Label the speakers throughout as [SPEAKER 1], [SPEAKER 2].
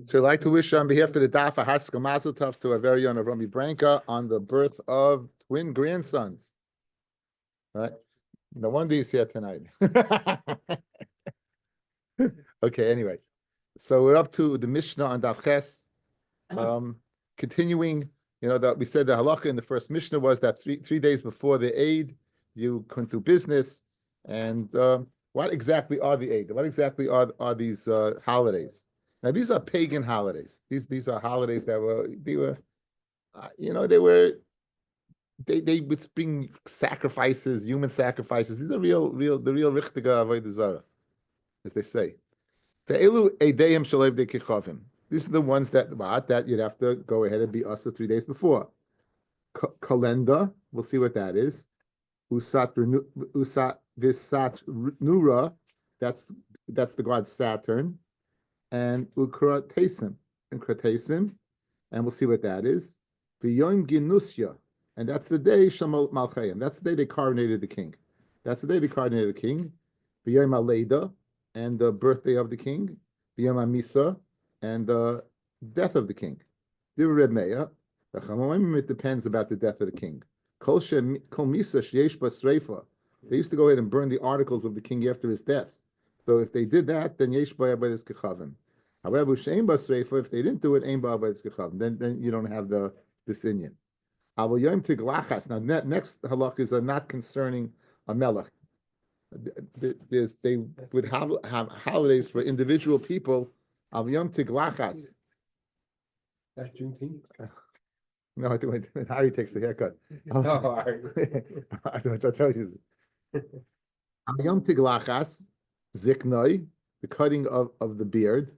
[SPEAKER 1] So I'd like to wish on behalf of the Daf a Hatzka Mazel Tov to our very own Rabbi Branka on the birth of twin grandsons. Right? No wonder he's here tonight. Okay, anyway. So we're up to the Mishnah on Daf Ches. Continuing, that we said the halacha in the first Mishnah was that three days before the Eid, you couldn't do business. And what exactly are the Eid? What exactly are these holidays? Now these are pagan holidays. These are holidays that they would bring sacrifices, human sacrifices. These are the real richtige Avodah Zorah, as they say. Ve'elu eideihem shalev de kichavim. These are the ones that you'd have to go ahead and be asa 3 days before. Kalenda, we'll see what that is. Usat visat nura, that's the god Saturn, and ukratesim and we'll see what that is. V'yom ginusya, and that's the day shamal malchayim. That's the day they coronated the king. V'yom aleida, and the birthday of the king. V'yom amisa, and the death of the king. It depends about the death of the king. They used to go ahead and burn the articles of the king after his death. So if they did that, then yesh ba avodas kechavim. However, if they didn't do it, then you don't have this inyan. Now, next halachas are not concerning a melech. They would have holidays for individual people. Al Yom Tiglachas.
[SPEAKER 2] That's Juneteenth.
[SPEAKER 1] No, I think Harry takes the haircut.
[SPEAKER 2] No, Harry.
[SPEAKER 1] I tell you. Al Yom Tiglachas, Ziknoi, the cutting of the beard.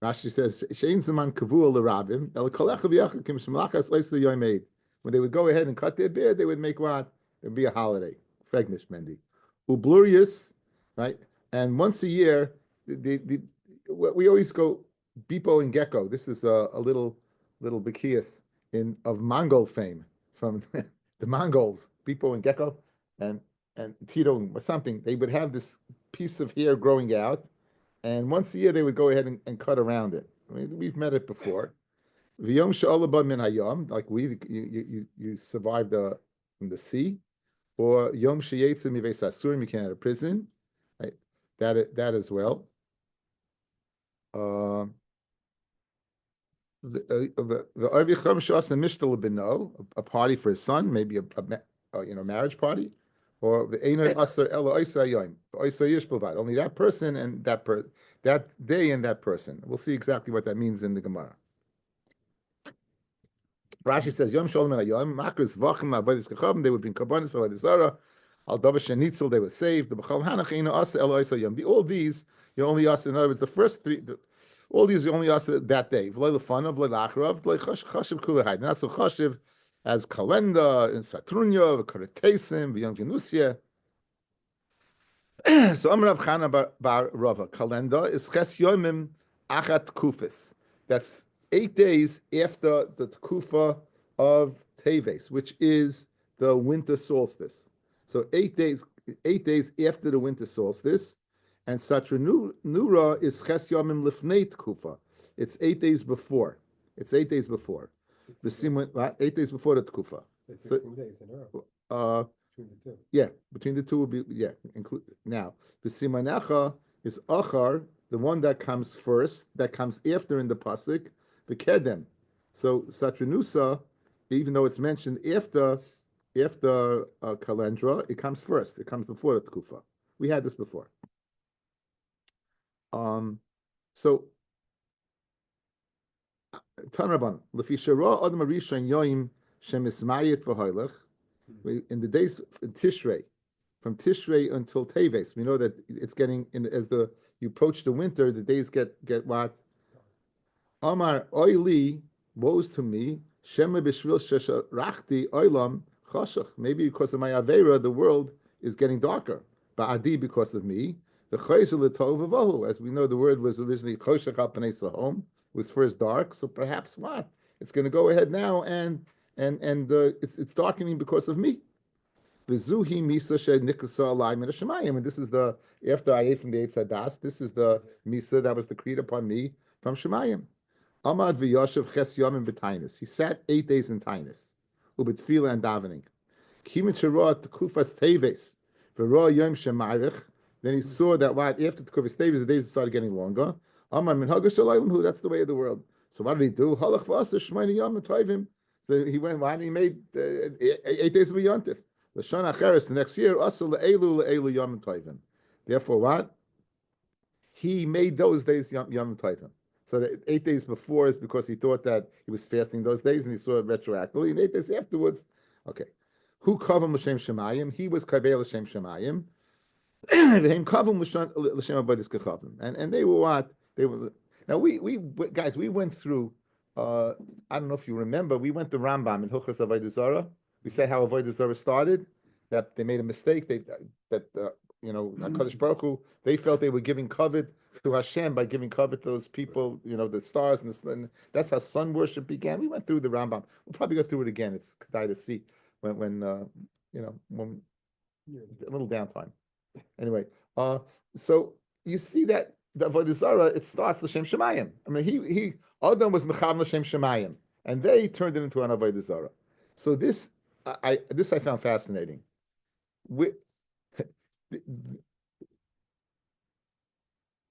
[SPEAKER 1] Rashi says, Shein Zaman Kavu L'Rabim, El Kolecha V'Yachim Kim Shemlachas Leisa Yom Eid. When they would go ahead and cut their beard, they would make what? It would be a holiday. Fregnish Mendi. Ublurius, right? And once a year, we always go Bipo and Gecko. This is a little Bekias of Mongol fame from the Mongols. Bipo and Gecko and Tito or something. They would have this piece of hair growing out, and once a year they would go ahead and cut around it. I mean, we've met it before. V'yom she'olaba min hayom, like you survived from the sea, or yom she'yetze miveis asurim, you came out of prison, right? That as well. A party for his son, maybe a marriage party, or the only that person and that day and that person. We'll see exactly what that means in the Gemara. Rashi says Yom Shalom and Yom Makris Vachim Avodas Kechavim. They would bring Kabbanis Avodah Zorah. Al Davish and Nitzel, they were saved. The B'chal Hanach Eina Asa El Oisa Yom. All these you only ask. In other words, the first three. All these you only ask that day. V'lo lefanav, v'lo lacharav, v'lo chashiv kulahid. Not so chashiv as kalenda and satrunya, v'karetesim, v'yom genusya. So Amar Rav Chana bar Rava. Kalenda is ches yomim achat kufis. That's 8 days after the kufa of Teves, which is the winter solstice. So 8 days after the winter solstice. And Satra Nura is Ches Yomim Lifnei Tkufa. It's 8 days before. 8 days before. 8 days before the Tkufa.
[SPEAKER 2] It's 16 days in a row. Between the two.
[SPEAKER 1] Yeah, between the two will be, include. Now, the Simanecha is Achar, the one that comes first, that comes after in the Pasuk, the Kedem. So Satranusa, even though it's mentioned after Kalendra, it comes first. It comes before the Tkufa. We had this before. So Tanraban, Lefishara Adam Arishan Yoim Shemismayit V'Hoylech. In the days in Tishrei, from Tishrei until Teves, we know that it's getting as you approach the winter, the days get what? Amar Oili, woes to me, Shema B'Shvil Shesharachti Oilam Chashach. Maybe because of my Avera, the world is getting darker. Ba'adi, because of me. As we know, the word was originally Choshech al Panei Sahom, was first dark. So perhaps what? It's going to go ahead now and it's darkening because of me. V'zuhi misa she'nikasa alai min hashemayim, and this is after I ate from the Eitz Hadas. This is the misa that was decreed upon me from Shemayim. Amad v'yoshev ches yomim b'tainis. He sat 8 days in tainis, ubetfila and davening. Kimin shirot tekufas teves, v'ro yom shemarich. Then he saw that what after tekufas teves, the days started getting longer. Amad min hagash shalayim. That's the way of the world. So what did he do? Halach v'asa shmini yom toivim. So he went. Why? He made 8 days of a yontif. L'shon acheres the next year. Asa le'elu yom toivim. Therefore, what? He made those days Yom Tovim. So the 8 days before is because he thought that he was fasting those days and he saw it retroactively. And 8 days afterwards, okay. Who kavam l'shem shemayim? He was kaveh l'shem shemayim. V'hem kavam l'shem avodas kechavim. And they were what? They were. Now we guys, we went through. I don't know if you remember. We went to Rambam in Hilchos Avodah Zorah. We said how Avodah Zorah started. That they made a mistake. HaKadosh Baruch Hu, they felt they were giving covet to Hashem by giving covet to those people, the stars and that's how sun worship began. We went through the Rambam. We'll probably go through it again. It's kedai to see when a little downtime. Anyway, so you see that the Avodah Zarah, it starts l'shem shemayim. I mean, he Adam was mechav l'shem shemayim, and they turned it into an Avodah Zarah. So this I found fascinating.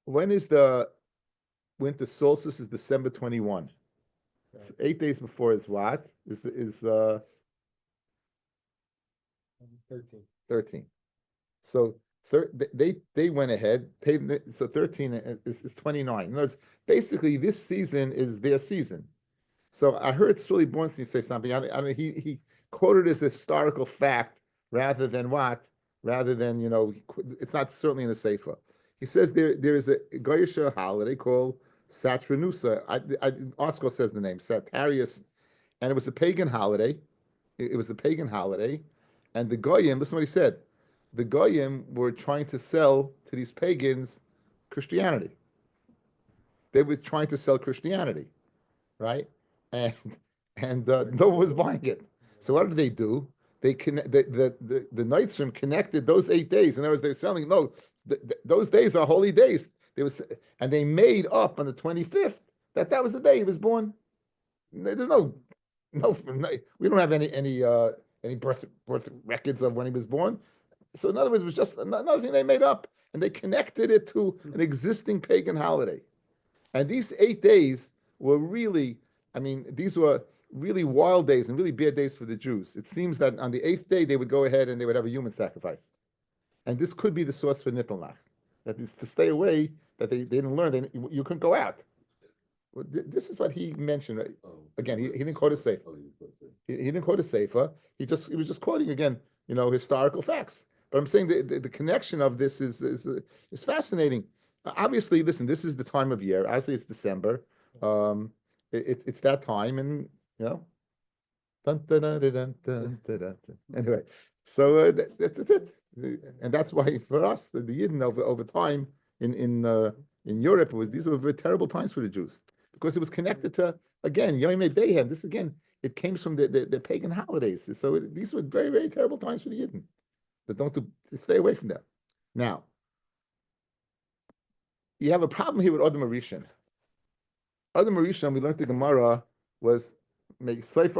[SPEAKER 1] When is the winter solstice? Is December 21. Okay. So 8 days before is what? Is 13. So they went ahead. So 13 is 29. In other words, basically this season is their season. So I heard Sully Bornstein say something. I mean, he quoted as a historical fact rather than what? Rather than, it's not certainly in a sefer. He says there is a Goyish holiday called Satranusa. Oscar says the name, Satarius, and it was a pagan holiday. It was a pagan holiday, and the Goyim, listen to what he said, the Goyim were trying to sell to these pagans Christianity. They were trying to sell Christianity, right? And no one was buying it. So what did they do? They the Neitzrim connected those 8 days. In other words, they were selling. No, those days are holy days. And they made up on the 25th that was the day he was born. There's no. We don't have any birth records of when he was born. So in other words, it was just another thing they made up, and they connected it to an existing pagan holiday. And these 8 days were really, these were really wild days and really bad days for the Jews. It seems that on the 8th day they would go ahead and they would have a human sacrifice, and this could be the source for Nittelnach. That is to stay away. That they didn't learn. You couldn't go out. Well, this is what he mentioned. Right? Again, he didn't quote a sefer. He didn't quote a sefer. He was just quoting again, historical facts. But I'm saying the connection of this is fascinating. Obviously, listen. This is the time of year. Obviously, it's December. It's that time, and Dun, dun, dun, dun, dun, dun, dun. Anyway, so that's it, and that's why for us the Yidden over time in Europe these were very terrible times for the Jews because it was connected to again Yom Dehem. This again it came from the pagan holidays. So these were very, very terrible times for the Yidden. That don't stay away from them. Now you have a problem here with Adam Arishan. Adam Arishan, we learned the Gemara was. He understood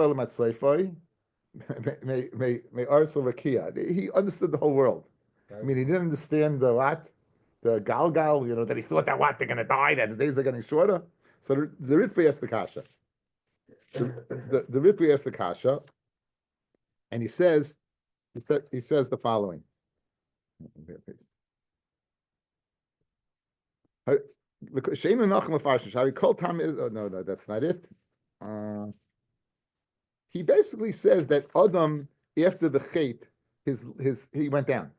[SPEAKER 1] the whole world. He didn't understand the galgal, that he thought that they're going to die, that the days are getting shorter. So the Ritva asked the kasha. The Ritva asked the kasha, and he says the following. No, that's not it. He basically says that Adam, after the Chet, he went down.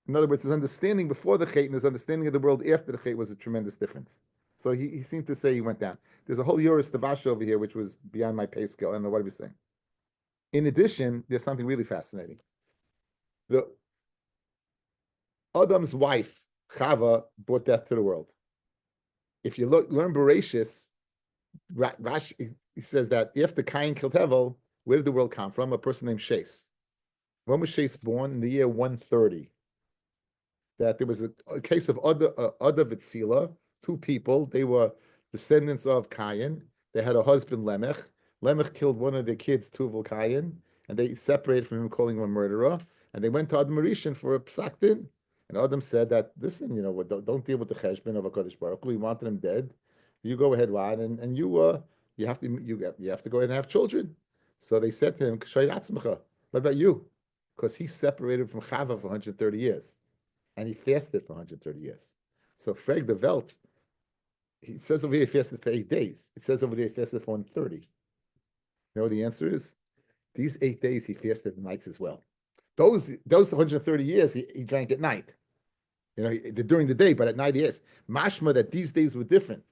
[SPEAKER 1] In other words, his understanding before the Chet and his understanding of the world after the Chet was a tremendous difference. So he seemed to say he went down. There's a whole Yoris Tavash over here, which was beyond my pay scale. I don't know what he was saying. In addition, there's something really fascinating. The Adam's wife, Chava, brought death to the world. If you learn Bereshis, Rashi, he says that after Cain killed Hevel, where did the world come from? A person named Shes. When was Shes born? In the year 130. That there was a case of Ada Vitzila, two people. They were descendants of Cain. They had a husband, Lemech. Lemech killed one of their kids, Tuval Cain, and they separated from him, calling him a murderer. And they went to Adam Rishon for a psak din. And Adam said that, listen, don't deal with the cheshbon of HaKadosh Baruch Hu. We wanted him dead. You go ahead, Rod, and you have to go ahead and have children. So they said to him, what about you? Because he separated from Chava for 130 years. And he fasted for 130 years. So Freg the Welt, he says over here he fasted for 8 days. It says over there he fasted for 130. You know what the answer is? These 8 days he fasted nights as well. Those 130 years he drank at night. During the day, but at night he is. Mashma that these days were different.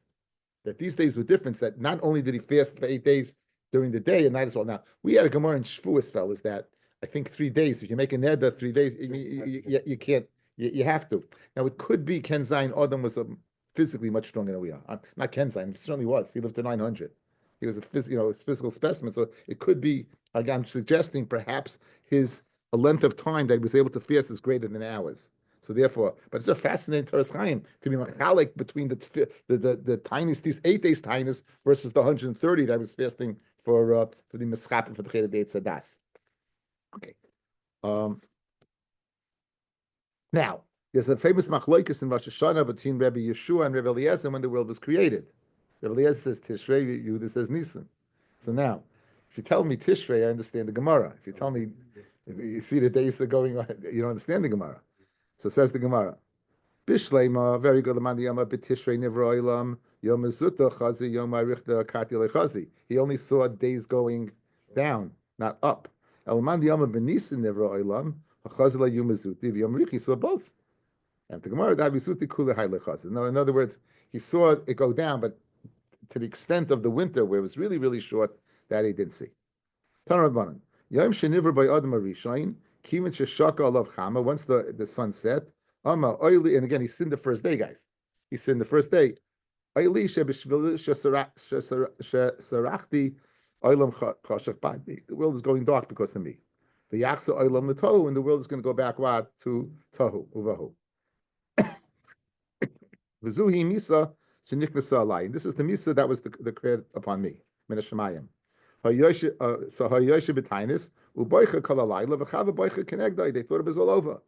[SPEAKER 1] That not only did he fast for 8 days during the day and night as well. Now, we had a Gemara in Shavuos, fellas, that I think 3 days, if you make a neder 3 days, you can't, you have to. Now, it could be Ken Zayin Adam was physically much stronger than we are. Not Ken Zayin, he certainly was. He lived to 900. He was a physical specimen. So it could be, again, I'm suggesting perhaps his a length of time that he was able to fast is greater than hours. So therefore, but it's a fascinating Torah Chaim to be machalik between the tiniest, these 8 days tiniest versus the 130 that I was fasting for the mischap for the Cheder Deit Sadas. Okay. Now there's a famous machlokes in Rosh Hashanah between Rabbi Yeshua and Rabbi Eliezer when the world was created. Rabbi Eliezer says Tishrei, Yehuda says Nisan. So now, if you tell me Tishrei, I understand the Gemara. If you tell me, you see the days are going on, you don't understand the Gemara. So says the Gemara, Bishleima, very good. Lamandi Yama B'Tishrei Nivra Olam Yom Zuta Chazi Yom Arichta Kati Lechazi. He only saw days going down, not up. Elamandi Yama B'Nisan Nivra Olam Chazi La Yom Zuti Yom Rich. He saw both. And the Gemara Dabisuti Kule Hai Lechazi. No, in other words, he saw it go down, but to the extent of the winter where it was really, really short, that he didn't see. Tanarabanan Yom Shenivra by Adam Arishain. Once the sun set, and again he sinned the first day, guys. He sinned the first day. The world is going dark because of me. And the world is going to go back to Tohu Uvahu. And this is the Misa that was the credit upon me. Minashamayim. They thought it was all over.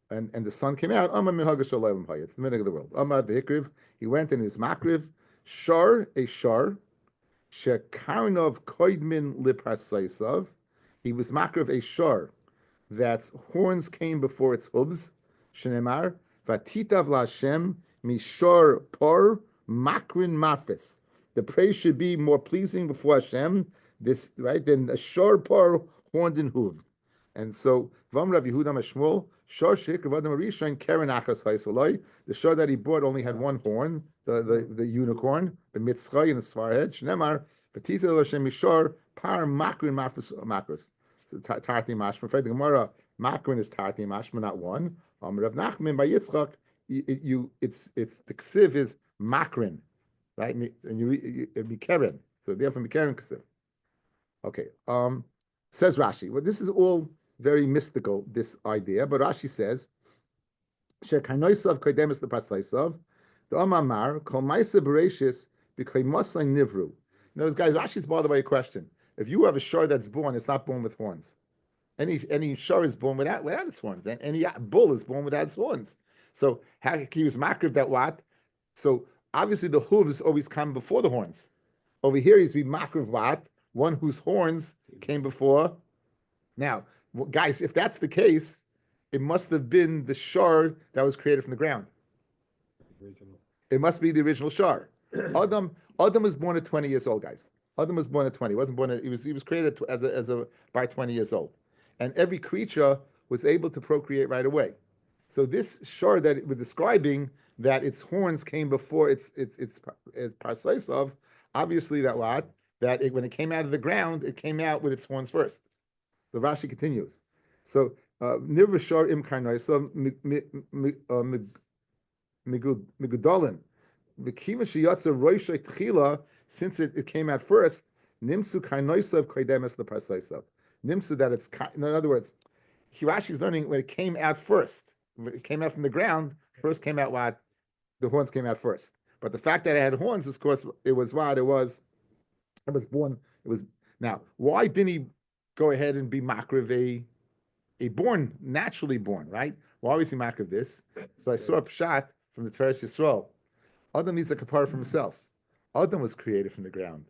[SPEAKER 1] And the sun came out. It's the minhag of the world. He went in his makriv, a shar, shekarnov koidmin liprasaisav. He was makriv a shar that's horns came before its hooves. Shenemar vatitav laShem mishar par makrin mafis. The praise should be more pleasing before Hashem, than a shor par horned and hooved. And so, Vam Rav Yehuda Mashmul, Shor Shik Rav Adam Arishain Keren Achas Haisaloi. The shor that he brought only had one horn, the unicorn, the mitzchay in his forehead. Shnemar Petita Hashem Mishor Par Makrin Makros. Tarti Mashma. The Gemara Makrin is Tarti Mashma, not one. Rav Nachman by Yitzchak. It's the ksiv is Makrin. Right, and it'd be Keren. So therefore, be Keren Kasif. Okay. Says Rashi. Well, this is all very mystical, this idea, but Rashi says, Shekanoisav Kodemis the Pasaisav, the Amamar, Kol Maisa Bereshis, B'Kay Masai Nivru. Now, guys, Rashi's by the way a question. If you have a shor that's born, it's not born with horns. Any shor is born without its horns. And any bull is born without its horns. So how can you use makriv that what? So obviously, the hooves always come before the horns. Over here, he's be makriv what? One whose horns came before. Now, guys, if that's the case, it must have been the shor that was created from the ground. It must be the original shor. Adam was born at 20 years old, guys. Adam was born at 20. He wasn't born at, he was created by 20 years old. And every creature was able to procreate right away. So this shor that we're describing, that its horns came before its parsaisav, obviously when it came out of the ground, it came out with its horns first. The Rashi continues. So nivra shor im karnaisa migudolin v'kiva sheyatza roishay tchila, since it came out first, nimsu karnaisa of kodemes the parsaisav. Nimsu that it's, in other words, Rashi is learning when it came out first. It came out from the ground. First came out what? The horns came out first. But the fact that it had horns, of course, it was what it was. It was born. It was now. Why didn't he go ahead and be makriv a born, naturally born, right? Why was he makriv this? So I saw a pshat from the Teres Yisrael. Adam needs a kapara for himself. Adam was created from the ground.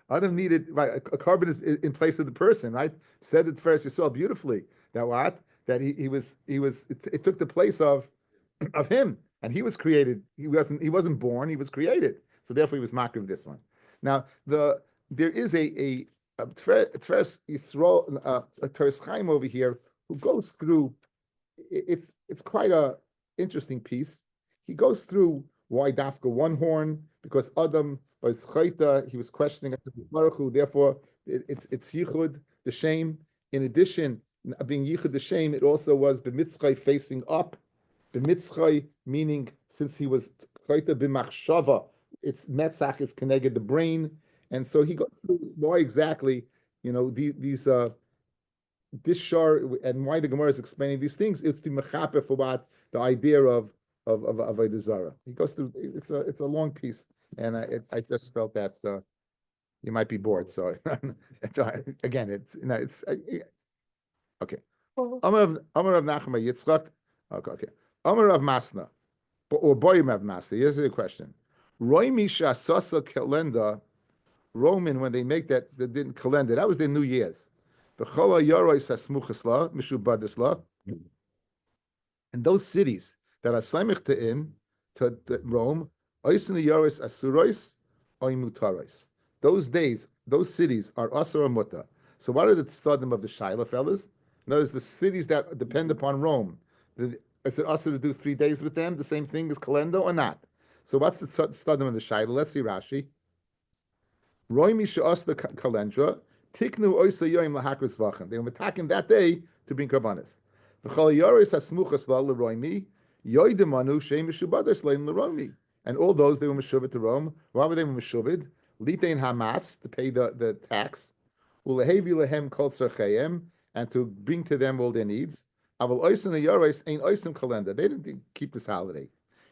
[SPEAKER 1] Adam needed right. A carbon is in place of the person, right? Said it first. You saw beautifully that what that he was. It took the place of him, and he was created. He wasn't born. He was created. So therefore, he was makriv of this one. Now there is a Teres Yisrael, a Teres Chaim over here who goes through. It's quite a interesting piece. He goes through why dafka one horn, because Adam was chayta, he was questioning Baruch Hu, therefore it's yichud the shame. In addition, being yichud the shame, it also was b'mitzchay facing up. B'mitzchay meaning since he was chayta b'machshava, it's metzach is connected the brain, and so he goes through why exactly these this shar and why the Gemara is explaining these things is to mechaper for what the idea of Avodah Zorah. He goes through. It's a long piece, and I just felt that you might be bored. So again, it's okay. Amar of Nachma Yitzchak. Okay. Amar of Masna, or Boyim of Masna. Here's the question: Roy Misha Sasa Kalenda Roman when they make that they didn't calendar that was their New Year's. And those cities that are samich to Rome, those days, those cities are asur muta. So what are the tzadim of the Shaila, fellas? Notice the cities that depend upon Rome. Is it asur to do 3 days with them? The same thing as kalenda or not? So what's the tzadim of the Shaila? Let's see Rashi. Roy Misha As the Kalendra, Tiknu Oisa Yoim Lahakris Vachem. They were attacking that day to bring karbanis. V'chol Yoris Hasmuchas La Leroimi, Yoidemanu Shem Mishubadas Lein Leroimi. And all those they were Meshuvit to Rome. Why were they Meshuvit? Litein Hamas to pay the tax. Ulehevi Lehem Kol Tzarchayim, and to bring to them all their needs. Aval Oisan Yoris ain't Oisan Kalenda. They didn't keep this holiday.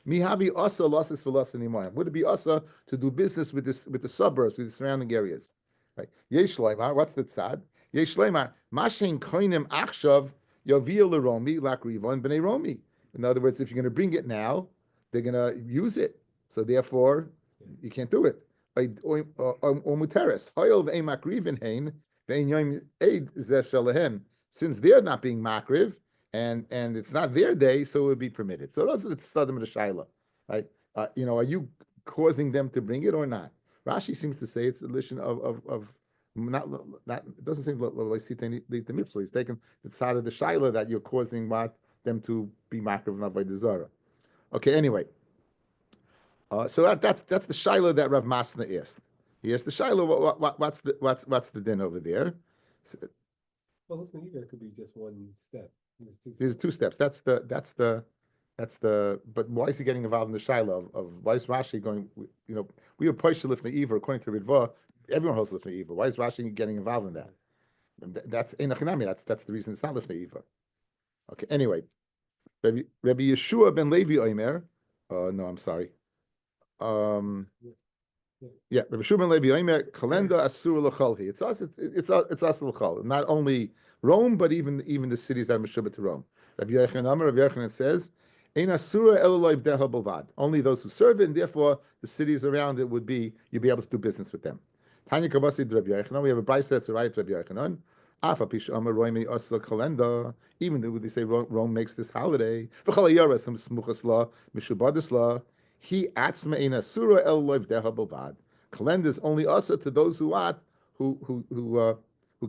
[SPEAKER 1] Mihavi asa losses for loss anymore. Would it be asa to do business with the suburbs, with the surrounding areas? Right. Yesh leimar. What's the tzad? Yesh leimar. Mashen koinem achshav yavil leromi lakriva and bnei romi. In other words, if you're going to bring it now, they're going to use it. So therefore, you can't do it. Or muteres. Hoyel ve'em makrivin hein ve'en yom eid zeh shalahem. Since they're not being makriv, and it's not their day, so it would be permitted. So those are the tzadim of the shaila, right? Are you causing them to bring it or not? Rashi seems to say it's a lishon of not. It doesn't seem like the mitzvah. He's taken the side of the shaila that you're causing them to be makriv and avodah zarah. Okay, anyway. So that's the shaila that Rav Masna asked. He asked the shaila, what's the din over there?
[SPEAKER 2] Well, there could be just one step.
[SPEAKER 1] There's 2 steps. That's the. But why is he getting involved in the shaila of why is Rashi going? We were posher lifnei Eva according to Ritva. Everyone holds lifnei Eva. Why is Rashi getting involved in that? That's enachinami. That's the reason it's not lifnei Eva. Okay. Anyway, Rabbi Yeshua ben Levi Omer. No, I'm sorry. Yeah, Rabbi Shimon Levi Omer kalenda asur l'cholhi. It's us l'chol. Not only Rome, but even the cities that are meshubet to Rome. Rabbi Yochanan says, "Ein asura eloloi v'deha bovad." Only those who serve it, and therefore the cities around it you'd be able to do business with them. Tanya Kabasi Rabbi Yochanan. We have a brayso that's a right Rabbi Yochanan. Afa pish Amar Roimi Asa kalenda. Even though they say Rome makes this holiday, v'chol yaras some smuchas la mishubadis la. He atzma ein asura eloloi v'deha bovad. Kalenda is only asa to those who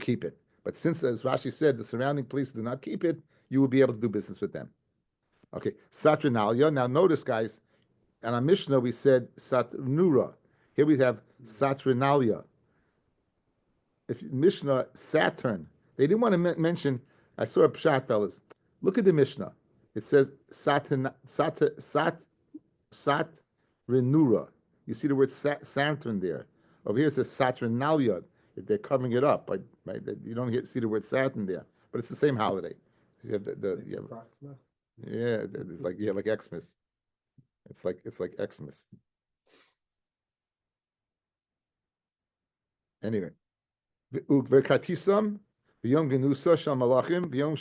[SPEAKER 1] keep it. But since, as Rashi said, the surrounding places do not keep it, you will be able to do business with them. Okay, Saturnalia. Now notice, guys, in our Mishnah we said Satnura. Here we have Saturnalia. If Mishnah Saturn, they didn't want to mention. I saw a pshat, fellas. Look at the Mishnah. It says Satrenura. You see the word Saturn there. Over here it says Saturnalia. They're covering it up, right? You don't see the word Saturn there, but it's the same holiday. You have it's like Xmas. It's like Xmas. Anyway, v'katisam v'yom genusa shal malachim v'yom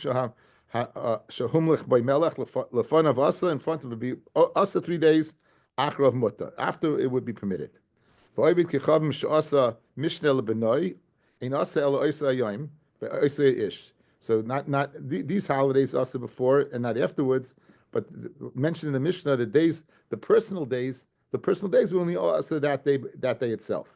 [SPEAKER 1] shahumlich by melech lefanav asa in front of it asa 3 days achrav mutta after it would be permitted. V'oibit kichavim she'asa mishneh lebenoi in asa el oisa ayim oisa ish. So not these holidays asa before and not afterwards, but mentioned in the Mishnah the personal days we only asa that day itself.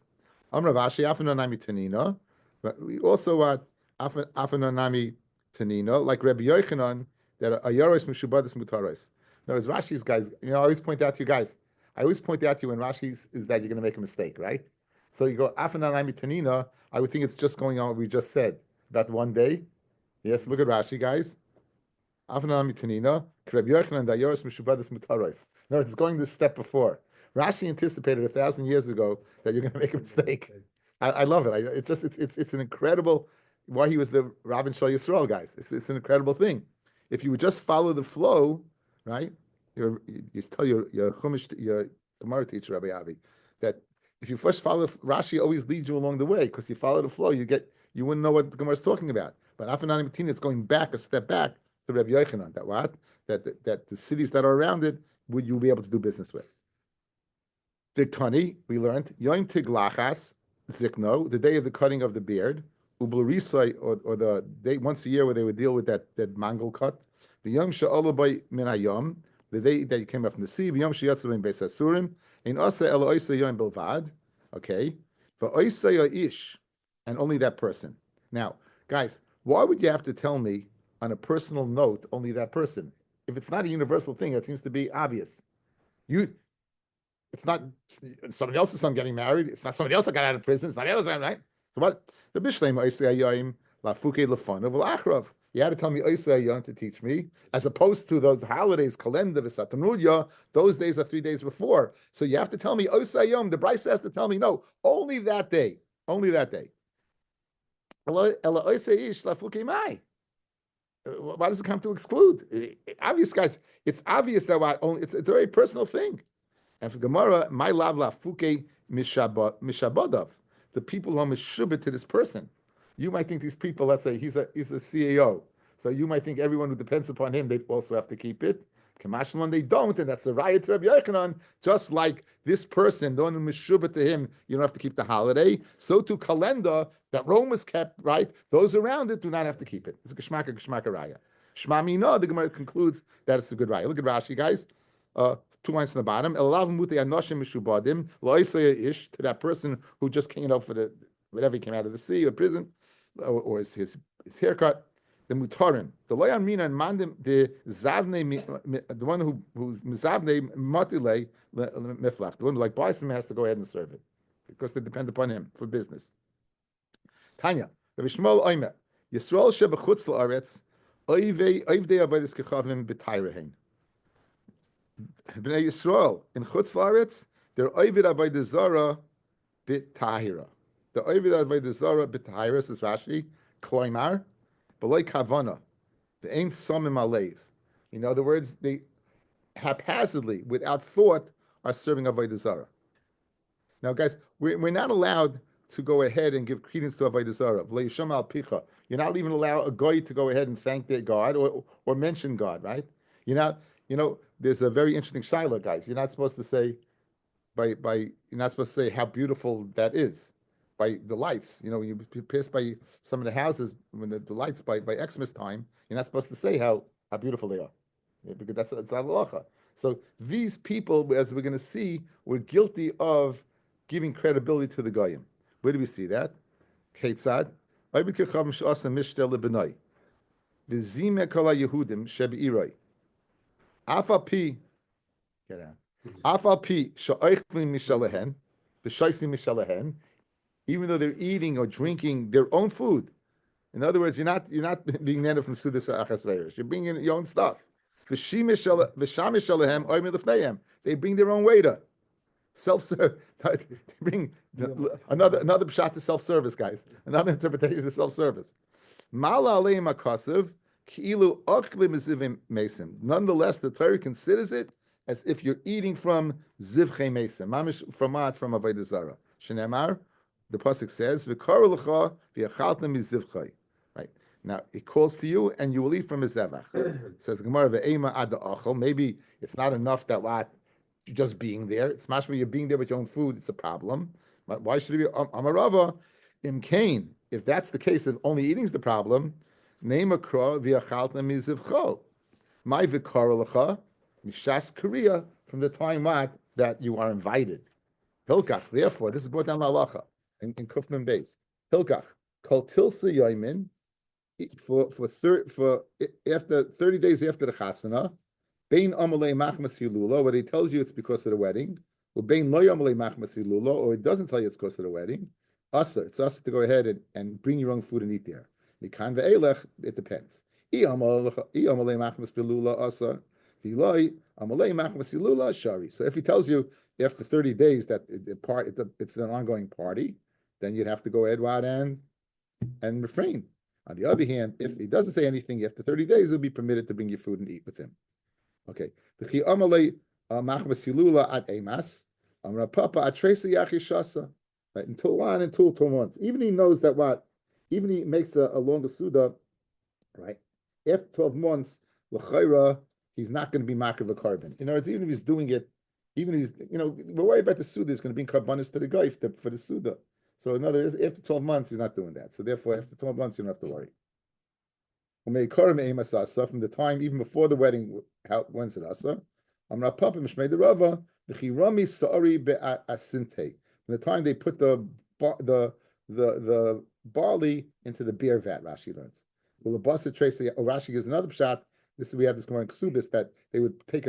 [SPEAKER 1] Amravashi afananami tanina, but we also afananami tanina like Rabbi Yochanan that ayaros mishubadas mutaros. Now, as Rashi's guys, I always point out to you guys. I always point out to you when Rashi is that you're going to make a mistake, right? So you go afananami tanina. I would think it's just going on what we just said about one day. Yes, look at Rashi, guys. Afananami tanina. Rabbi Yochanan that ayaros mishubadas mutaros. No, it's going this step before. Rashi anticipated 1,000 years ago that you're going to make a mistake. I love it. It's an incredible why he was the Rabbi Shal Yisrael, guys. It's an incredible thing. If you would just follow the flow, right? You tell your Chumash, your Gemara teacher Rabbi Avi that if you first follow Rashi, always leads you along the way because you follow the flow, you wouldn't know what the Gemara is talking about. But Afanani Matina, it's going back a step back to Rabbi Yochanan. That the cities that are around it would you be able to do business with. The Tani, we learned, Yom Tiglachas, Zikno, the day of the cutting of the beard, Ublarisai, or the day once a year where they would deal with that mangle cut, the Yom Sha'olabay Minayom, the day that you came up from the sea, Yom Shiyatzavim Beis Asurim, in Asa Elo Oisa Yom Bilvad, okay, for Oisa Ish, and only that person. Now, guys, why would you have to tell me on a personal note only that person? If it's not a universal thing, it seems to be obvious. It's not somebody else's son getting married. It's not somebody else that got out of prison. It's not else, right? So what? The Bishleim Oisayayim Lafuke Lefanav Achrav. You had to tell me Oisayayim to teach me, as opposed to those holidays, Kalenda V'Satanuya. Those days are 3 days before. So you have to tell me Oisayayim. The Bryce has to tell me no, only that day, only that day. Ela Oisayish Lafuke Mai. Why does it come to exclude? Obvious, guys. It's obvious that it's a very personal thing. And for Gemara, my lavla fuke mishabadav, the people who are mishubit to this person. You might think these people, let's say he's a CEO, so you might think everyone who depends upon him, they also have to keep it. Kamashlan, they don't, and that's a riot to Rabbi Yochanan. Just like this person, the one who mishubit to him, you don't have to keep the holiday. So to kalenda that Rome was kept, right? Those around it do not have to keep it. It's a geshmaka raya. Shmamina, the Gemara concludes that it's a good raya. Look at Rashi, guys. 2 lines on the bottom. To that person who just came for whatever he came out of the sea or prison, or his haircut. The mutarim, the loyan mina and mandim, the zavne, the one who's zavne matile miflach, the one who like buys him has to go ahead and serve it because they depend upon him for business. Tanya, Rabbi Shmuel Omer, Yisrael shebechutz la'aretz, oivdei avodas kechavim b'tayrehin. Bnei Yisrael in Chutz Laaretz, they're Ovid Avodah Zorah b'Tahira. The Ovid Avodah Zorah b'Tahira says Rashi, Kloimar, B'loi Kavana, the Ein Samim Alev. In other words, they haphazardly, without thought, are serving Avodah Zorah. Now, guys, we're not allowed to go ahead and give credence to Avodah Zorah. V'lo Yisham al Picha. You're not even allowed a goy to go ahead and thank their God or mention God, right? You're not. There's a very interesting shiloh, guys. You're not supposed to say you're not supposed to say how beautiful that is by the lights. When you pass by some of the houses when the lights by Xmas time, you're not supposed to say how beautiful they are, because that's halacha. So these people, as we're going to see, were guilty of giving credibility to the goyim. Where do we see that? Ketzad. Afal pi sha'oichlin mishalahen, b'shaisim mishalahen, even though they're eating or drinking their own food. In other words, you're not being nana from Sudas Achasveirish. You're bringing your own stuff. They bring their own waiter. Self-serve. They bring another shot to self-service, guys. Another interpretation to self-service. Mala aleim akasav. Nonetheless, the Torah considers it as if you're eating from zivchei mesim, from Avodah Zarah. Shenemar, the pasuk says, "V'karu lecha v'yachaltem mizivchai." Right now, it calls to you, and you will eat from his zevach. Says Gemara, "Ve'ema ad achol." Maybe it's not enough that what just being there. It's mashma you're being there with your own food. It's a problem. But why should it be amarava im kain? If that's the case, if only eating is the problem, name a kra v'yachaltem mizivcho. My v'karu lecha mishas Korea from the time what that you are invited. Hilkach, therefore, this is brought down halacha in Kufman base. Hilkach, kol tilsa yoimin for after 30 days after the chasana, bein amalei machmas hilula, where he tells you it's because of the wedding, or bein lo amalei machmas hilula, or it doesn't tell you it's because of the wedding. It's us to go ahead and bring your own food and eat there. Mikan ve'elech, it depends. I amalei machmas hilula asar. So if he tells you after 30 days that it's an ongoing party, then you'd have to go ahead and refrain. On the other hand, if he doesn't say anything after 30 days, it'll be permitted to bring you food and eat with him. Okay. Right, until 2 months. Even he knows that even he makes a longer suda, right? After 12 months, l'chayra, he's not going to be makar of a carbon. In other words, even if he's doing it, even if he's, we're worried about the suda, is going to be carbonis to the guy for the suda. So in other words, after 12 months, he's not doing that. So therefore, after 12 months, you don't have to worry. From the time, even before the wedding, when's it asa? From the time they put the barley into the beer vat, Rashi learns. Well, the Tracy, Rashi gives another shot. We have this Gemara in Ksubis that they would take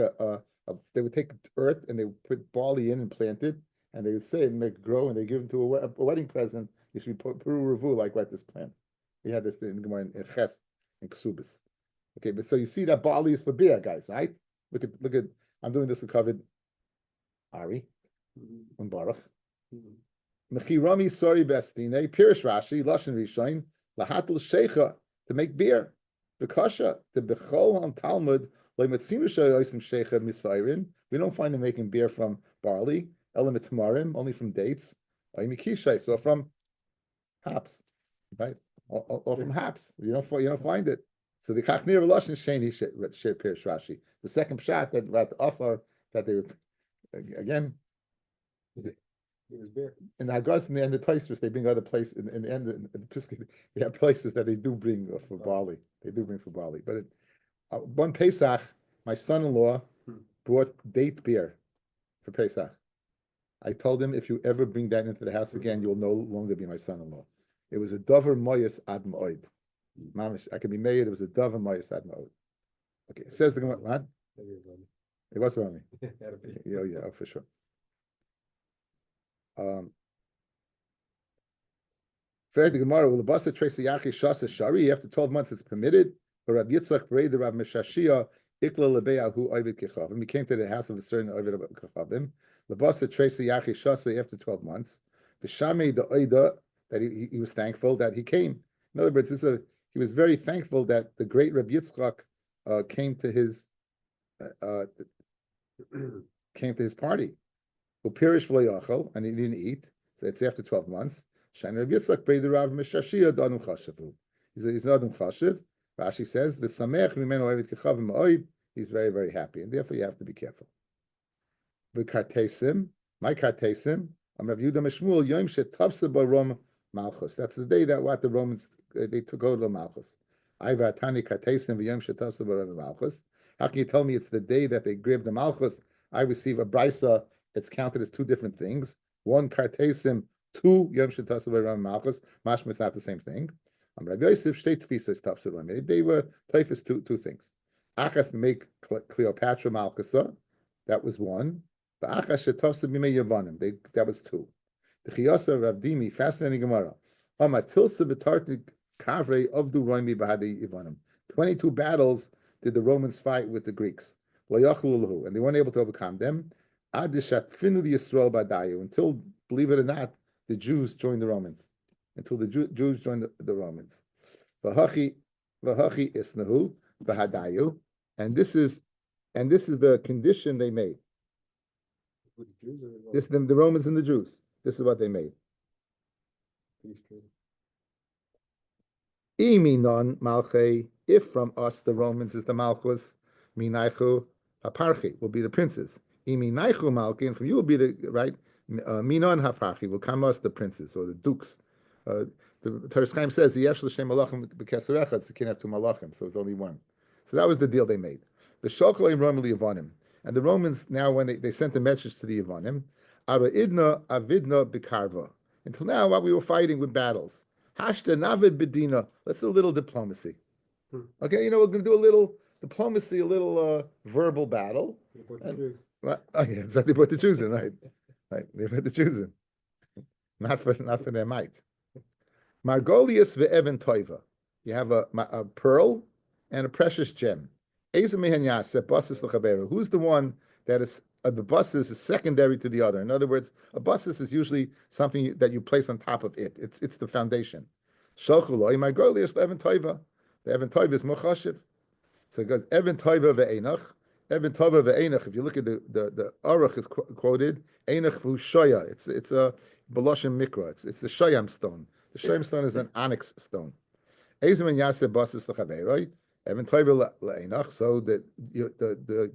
[SPEAKER 1] they would take earth and they would put barley in and plant it, and they would say it and make it grow, and they give it to a wedding present. You should be Peru Revu like this plant. We had this in Gemara in Ches in Ksubis. Okay, but so you see that barley is for beer, guys, right? Look at. I'm doing this to cover Ari and Baruch. Mechirami sorry bestine Pirish Rashi Lashon Rishon lahatul shecha to make beer. Bekasha the bechol on Talmud leimatzinu shayosim shecha misayrin. We don't find them making beer from barley. Element tamarim only from dates. So from hops, right? Or from hops. You don't find it. So the Kachnir Lashon Sheni Shir Pirish Rashi. The second shot that the offer that they would again.
[SPEAKER 2] It was beer.
[SPEAKER 1] In the Haggas and the Taisvus, they bring other places. In the end, in the Piskin, they have places that they do bring for barley. They do bring for barley. But one Pesach, my son-in-law brought date beer for Pesach. I told him, if you ever bring that into the house again, you will no longer be my son-in-law. It was a Dover Moyes Ad Ma'od. Mamish, I can be made. It was a Dover Moyes Ad Ma'od. Okay, it says the Gemara. What? It was Rami. Yeah, for sure. Fred the Gemara will basa trace yachi shasa shari after 12 months it's permitted. But Rabbi Yitzchak prayed the Rabbi Meshashia ikla lebeyahu oivid kechavim. He came to the house of a certain oivid kechavim. Lebasa trace yachi shasa after 12 months. V'shamei the oida that he was thankful that he came. In other words, he was very thankful that the great Rabbi Yitzchak came to his party. Upirish v'loyachal, and he didn't eat. So it's after 12 months. Shani Rabbi Yitzchak prayed the Rav Meshashia Adam Chashavu. He's not Adam Chashav. Rashi says v'samech mimenu oivid kechavim ma'oid. He's very, very happy, and therefore you have to be careful. V'kartesim, my kartesim. Rav Yehuda Meshmuel Yom Shetavsa Barom Malchus. That's the day that what the Romans they took over the Malchus. Ivatani kartesim v'Yom Shetavsa Barom Malchus. How can you tell me it's the day that they grabbed the Malchus? I receive a brisa. It's counted as two different things. One kartesim, two Yom Shetavsa Barom Malchus. Mashma is not the same thing. Rabbi Yosef shtei tefisas tafsir Rami. They were typhus two things. Achas make Cleopatra Malchusa. That was one. The Achas shetavsa b'mei Yavanim. That was two. The Chiyasa Rav Dimi, fascinating Gemara. Tilsa b'tartik kavrei avdu roimi b'hadei Yavanim. 22 battles did the Romans fight with the Greeks. And they weren't able to overcome them. Adishat finu Yisrael badayu. Until, believe it or not, the Jews joined the Romans. Until the Jews joined the Romans. V'hachi isnahu v'hadayu. And this is the condition they made. The Romans and the Jews. This is what they made.
[SPEAKER 2] peace treaty.
[SPEAKER 1] Iminon malche, if from us the Romans is the malchus, minaichu haparchi will be the princes. Iminaichu malchi, and from you will be the right. Minon haparchi will come us the princes or the dukes. The Teres Chaim says yesh l'shem malachim b'keser echad, so you can't have two malachim, so it's only one. So that was the deal they made. The shokolim romeli yavanim, and the Romans now when they sent a message to the yavanim, ara idna avidna bikarva. Until now, what we were fighting with battles. Hashta navid bedina. Let's do a little diplomacy. Okay, we're going to do a little diplomacy, a little verbal battle. Oh yeah, that's what they brought the Jews in, right? Right, they brought the Jews in. Not for their might. Margolius ve'evan toiva. You have a pearl and a precious gem. Who's the one that is the buses is secondary to the other? In other words, a buses is usually something that you place on top of it. It's the foundation. Shalchuloi, my girl is Evan Toiva. The Evan Toiva is Mochashiv. So it goes Evan Toiva ve'enach. Evan Toiva ve'enach. If you look at the Aruch is quoted Einach vu Shoya. It's a Baloshim Mikra. It's the Shoyam stone. The Shoyam stone is an onyx stone. Ezeman Yaseh buses lechaveroi. Evan Toiva le'enach. So the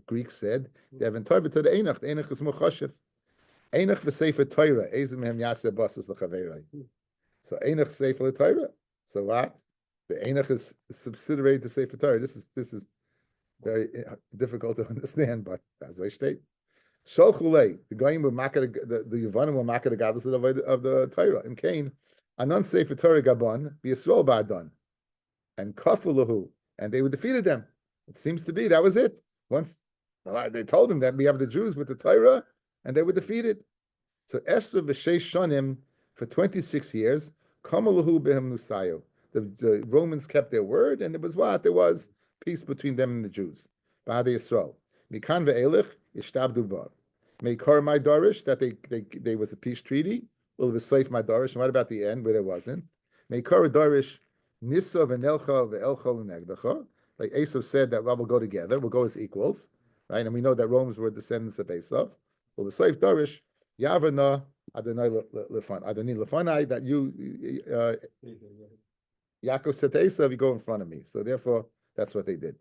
[SPEAKER 1] Greek said the Evan Toiva to the Einach. The Einach is Mochashiv. Einach v'sefer Torah. Ezeman Yaseh buses lechaveroi. So Einach Sefer Torah. So what? The Einach is subsidiary to Sefer Torah. This is very difficult to understand, but as I state, Sholchulei, the Goyim will make the Yevanim will make the godless of the Torah. In Cain, Anon Sefer Torah Gabon, B'Yisrael Ba'adon, and Kafulahu, and they were defeated them. It seems to be that was it. Once they told them that we have the Jews with the Torah, and they were defeated. So Esther v'Sheish Shonim for 26 years, Kamalahu Behem Nusayo. The Romans kept their word, and there was what? There was peace between them and the Jews. Ba'ad Yisrael. Mikan ve'elich, Ishtabdu bar. Meikar my darish, that they was a peace treaty. Well, it was safe my darish. And what about the end, where there wasn't? Meikar darish, Nisa v'nelcha ve'elcha l'negdacha. Like Esau said that we'll go together, we'll go as equals. Right? And we know that Romans were descendants of Esau. Well, the safe darish, Yavana, Adonai lefanai, that you, Yaakov said to Esau, you go in front of me. So therefore, that's what they did.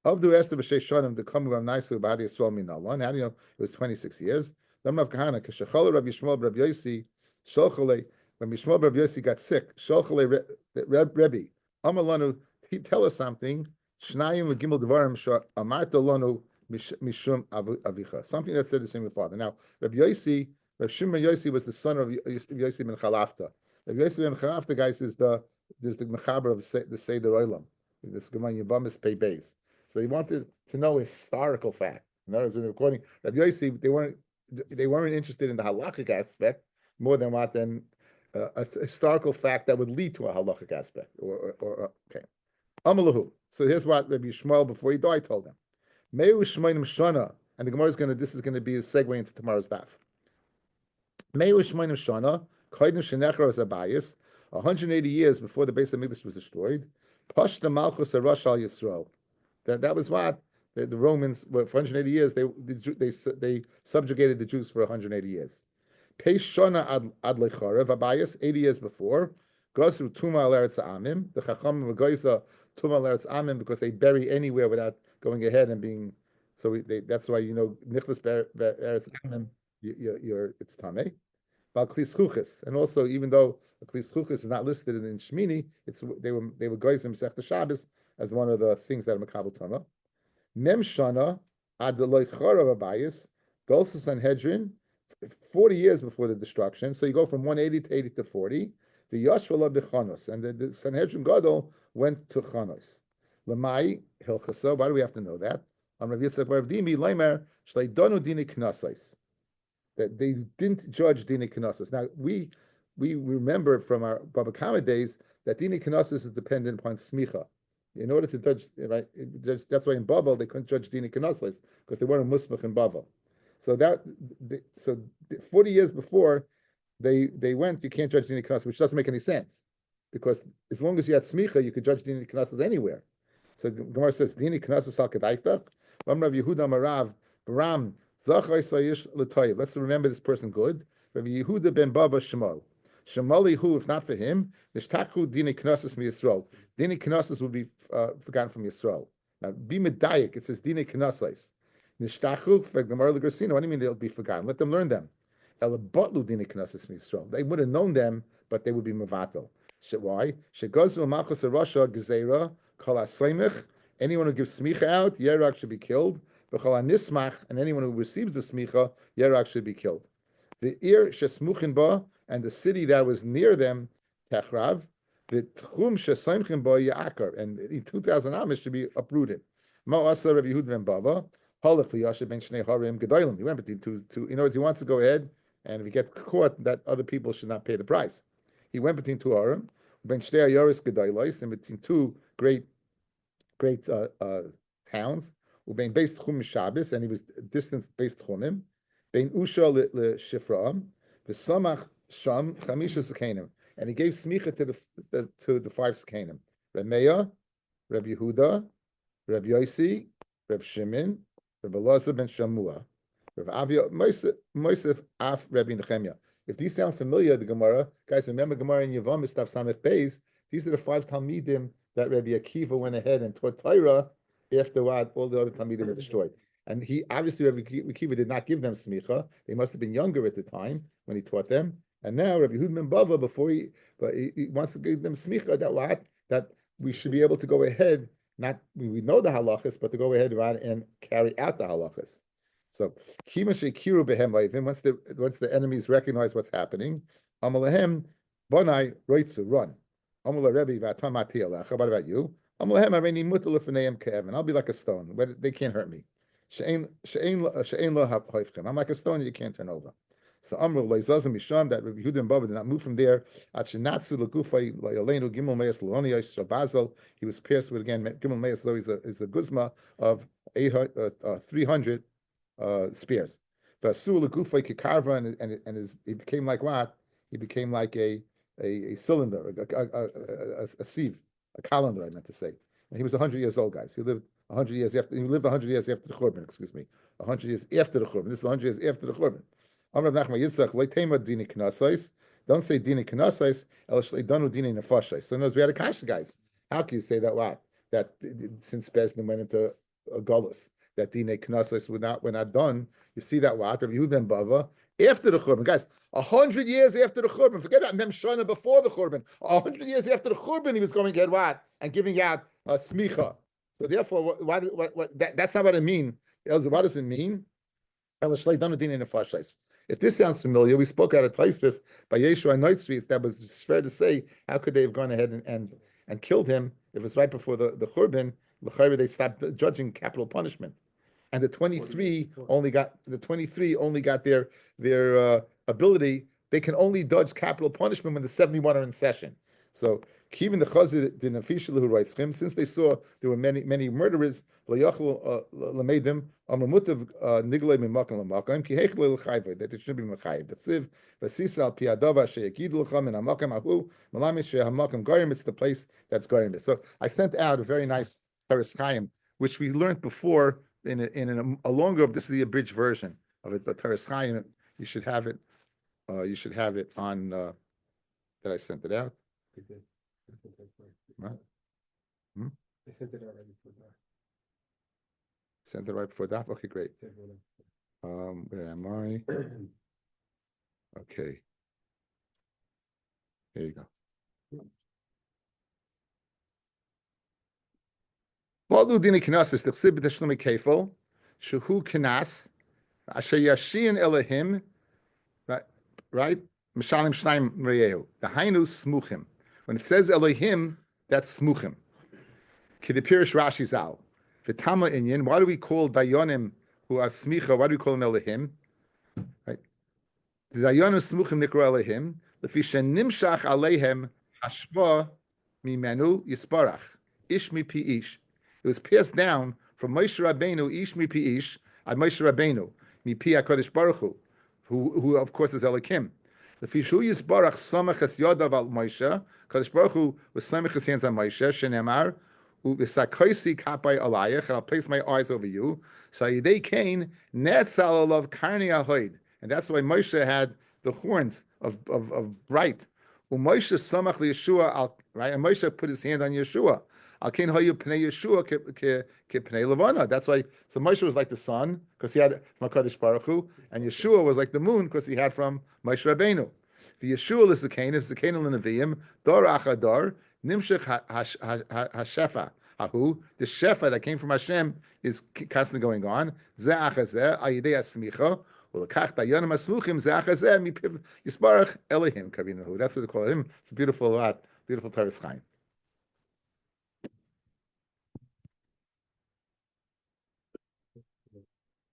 [SPEAKER 1] Avdu Esther b'sheish shanim to come with nicely b'ad Yisrael min Allah. How do you know it was 26 years? Lamrav Kahana k'shachol Rabbi Yishmael Rabbi Yosi sholchole when Yishmael Rabbi Yosi got sick sholchole Rebbe Amalanu he tell us something Shnayim v'gimel dvarim amarta lanu mishum avicha, something that said the same with father. Now Rabbi Shimon Yosi was the son of Yosi ben Chalafta. Rabbi Yosi ben Chalafta, guys, is there's the mechaber of the Seder Olam. This Gemara Yevamis Pei Beis. So he wanted to know historical fact. In other words, when they're quoting Rabbi Yosi, they weren't interested in the halachic aspect more than a historical fact that would lead to a halachic aspect. Okay, Amalahu. So here's what Rabbi Shmuel before he died told them. Meu Shmoinim Shana, and the Gemara is this is going to be a segue into tomorrow's daf. Meu Shmoinim Shana, Koidim Shenechra Zabayis, 180 years before the base of Mikdash was destroyed. Pashta Malchus Arash al Yisrael. That was what the Romans were for 180 years. They subjugated the Jews for 180 years. Peish Shana ad lecharev Abayis, 80 years before. Gosru Tuma al Eretz Amim. The Chacham Regoisa Tuma al Eretz Amim because they bury anywhere without going ahead and being. So that's why Nichlas Eretz Amim. It's Tameh. And also, even though Klis Chuchis is not listed in Shmini, they were goyim Masechta Shabbos as one of the things that are Makabel Tama. Mem Shana ad loicharav Abayis, Golsa Sanhedrin, 40 years before the destruction. So you go from 180 to 80 to 40. The Yashvala b'Chanos, and the Sanhedrin Gadol went to Chanos. Lamai Hilchasa. Why do we have to know that? Rav Yitzchak Bar Dimi Leimer Shleidonu Dini Knasais. That they didn't judge Dini Knossos. Now, we remember from our Baba Kama days that Dini Knossos is dependent upon Smicha. In order to judge, right, that's why in Babel they couldn't judge Dini Knossos because they weren't a Musmach in Babel. So 40 years before they went, you can't judge Dini Knossos, which doesn't make any sense because as long as you had Smicha, you could judge Dini Knossos anywhere. So Gemara says Dini Knossos al Kedaitach, Rav Yehuda Marav Baram. Let's remember this person good. Rabbi Yehuda ben Bava Shemo. Shemali hu, if not for him, nishtachu dini knossos mi Yisrael. Dini knossos will be forgotten from Yisrael. Now, be medayik, it says dini knossos. Nishtachu for Gemara L'Grasino. What do you mean they'll be forgotten? Let them learn them. El batlu dini knossos mi Yisrael. They would have known them, but they would be mevatel. Why? Shegozu malchus Rasha gezera kol asleimich. Anyone who gives smicha out, yerak should be killed. V'chol anismach, and anyone who receives the smicha, yerak should be killed. The ir shesmuchin ba, and the city that was near them, techrav. The tchum shesaimchin ba yaakar, and 2,000 amish should be uprooted. Ma'asa Rabbi Yehuda ben Bava, halach v'yasher ben shnei harim gedolim. He went between two. In other words, he wants to go ahead, and if he gets caught, that other people should not pay the price. He went between two harim, ben shnei ayoris gedolos, and between two great towns. Ubein based chum Shabbos, and he was distanced based chumim. Bein usha le shifraam, the samach sham chamisha sekenim, and he gave smicha to the 5 sekenim. Reb Meir, Reb Yehuda, Reb Yosi, Reb Shimon, Reb Elazar ben Shamua, Reb Avia, Mosef Af Rabbi Nechemia. If these sound familiar, the Gemara, guys, remember Gemara in Yavam Stav Samech Beis. These are the 5 Talmidim that Rabbi Akiva went ahead and taught Torah after what all the other Talmidim were destroyed. And he obviously Rabbi Akiva did not give them smicha. They must have been younger at the time when he taught them. And now Rabbi Yehuda ben Bava, he wants to give them smicha that we should be able to go ahead. Not we know the halachas, but to go ahead and carry out the halachas. So kima shekiru behem vayivim. Once the enemies recognize what's happening, amalehem bonai roitzu run. Amale Rebbe v'atam ati alecha. What about you? Amalehem areini mutal lefneim ke'evan. I'll be like a stone. They can't hurt me. She'ein lo ha'hoifchem. I'm like a stone that you can't turn over. So Amru leizazim misham, that Rabbi Yehuda ben Bava did not move from there. At shenatzu legufay layolenu gimel meis lonios shabazel. He was pierced with, again, gimel meis, so is a guzma of 300 spears. Vasu legufay kikarva, and he became like what? He became like a cylinder, a sieve, a colander, I meant to say. And he was 100 years old, guys. He lived 100 years after. He lived 100 years after the Churban. Excuse me, 100 years after the Churban. This is 100 years after the Churban. Amrav Nachman Yitzchak leitema dini knasais. Don't say dini knasais. Elishleidanu dini nefashais. So notice we had a kasha, guys. How can you say that? What? That since Bezdin went into a gullus, that dini knasais were not done. You see that what? Rabbi Yehuda ben Bava after the Churban, guys. 100 years after the Churban. Forget about Mem Shana before the Churban. 100 years after the Churban, he was going to get what? And giving out smicha. So therefore, that's not what it means. What does it mean? If this sounds familiar, we spoke out of Taisvis by Yeshua and Night Streets. That was fair to say. How could they have gone ahead and killed him if it was right before the Churban? They stopped judging capital punishment, and the 23 only got their ability. They can only judge capital punishment when the 71 are in session. So even the Chazir did officially who writes him, since they saw there were many murderers, that it should be mechayiv. The siv v'sisa piadava sheyakidu l'cham in hamakom ahu malamish shehamakom goyim. It's the place that's goyim. So I sent out a very nice Teres Chaim, which we learned before in a longer. This is the abridged version of it. The Teres Chaim. You should have it. You should have it on. That I sent it out. Right.
[SPEAKER 2] I sent it out right before Daf.
[SPEAKER 1] Sent it right before Daf. Okay, great. Where am I? Okay. There you go. Ba'lu dini knasis t'chsib b'tashlume kefil shehu knas asher yashin elahim, right? Mishalim shnayim reyehu. The hainu smuchim. When it says Elohim, that's smuchim. Kidipirish Rashi Zal. V'tama inyan. Why do we call dayonim who are smicha? Why do we call them Elohim? Right. The dayonim smuchim nikro Elohim. Lefi shenimshach aleihem hashva mimenu yisparach. Ish mi pi ish. It was passed down from Moshe Rabbeinu, ish mi pi ish, ad Moshe Rabbeinu, mi pi HaKadosh Baruch Hu, who of course is Elohim. The Fishu Yisbarach Samach Es Yodav Al Moshe. Kadosh Baruch Hu was Samach His hands on Moshe. Shenemar U'Visakoisi Kapai Alayach. And I'll place my eyes over you. So Yidei Kain Netzal Alav Karni Ahoid. And that's why Moshe had the horns of bright. Moshe samach Yeshua al, right, and Moshe put his hand on Yeshua. Al ken hayu pnei Yeshua ke pnei Levana. That's why. So Moshe was like the sun because he had from Hakadosh Baruch Hu, and Yeshua was like the moon because he had from Moshe Rabbeinu. The Yeshua is the Cain, is the Cain l'Neviim. Dor achador nimshech hashefa. Hahu, the shefa that came from Hashem is constantly going on. Ze achazeh ayidei asmicha. Ulakach dayanim asmuchim ze achazeh mipiv yisbarach Elohim karinahu. That's what they call him. It's a beautiful Torah Chaim.